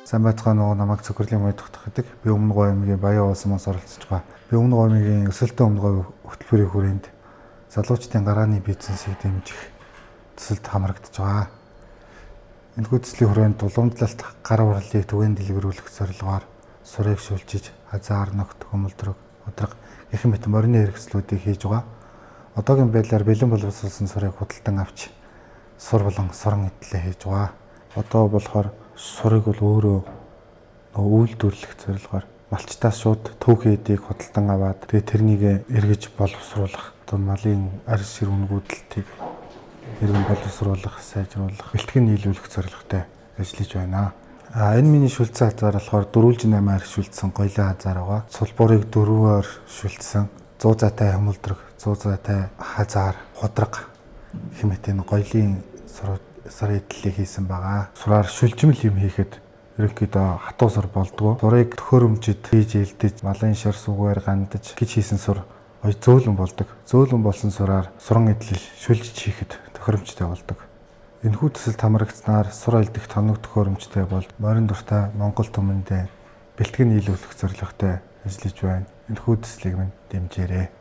Сайн байцгаа нөгөө намайг цөхрлийн мод тогтохдаг. Би өмнө говьмгийн баян уулсмаас оролцож байгаа. Би өмнө говьмгийн өсөлтөө өмнө говь хөтөлбөрийн хүрээнд залуучдын гарааны бизнесийг дэмжих төсөлд хамрагдаж байгаа. Энэхүү төслийн хүрээнд уламжлалт гар урлалыг түгээн дэлгэрүүлэх зорилгоор сурыг шүлжиж, азар ногт хөмөлдрөг, удраг гэх мэт морины хэрэгслүүдийг хийж байгаа. Одоогийн байдлаар бэлэн боловсруулсан сурыг худалдан авч сур болон сорон эдлээ хийж байгаа. Одоо болохоор сурыг бол өөрөө үйлдвэрлэх зорилгоор малчтаас шууд төвхөн эдийг худалдан аваад тэрнийг эргэж боловсруулах, малын арьс шир үнгүүдлэлтийг эргэн боловсруулах, сайжруулах, бэлтгэн нийлүүлэх зорилготой ажиллаж байна. Энэ миний шүлцэн хазаар болохоор дөрвөлж 8-аар шүлдсэн гоёлын хазаар байгаа. Сулбуурыг 4-оор шүлдсэн 100 заатай хөмөлдрөг, 100 заатай хазаар, худраг хэмээн гоёлын сар эдлэлийг хийсэн байгаа. Сураар шүлжмэл юм хийхэд ерөнхийдөө хатуу сур болдгоо. Сурыг төхөөрөмжөд хийж элдэж, малын шар сүгээр гандаж гэж хийсэн сур ой зөөлөн болдог. Зөөлөн болсон сураар суран эдлэл шүлжиж хийхэд төхөөрөмжтэй болдог. Энэхүү төсөлд хамрагдсанаар сур элдэх тоног төхөөрөмжтэй бол морин дуртай Монгол түмэндээ бэлтгэн нийлүүлэх зорилготой ажиллаж байна. Энэхүү төслийг минь дэмжээрэй.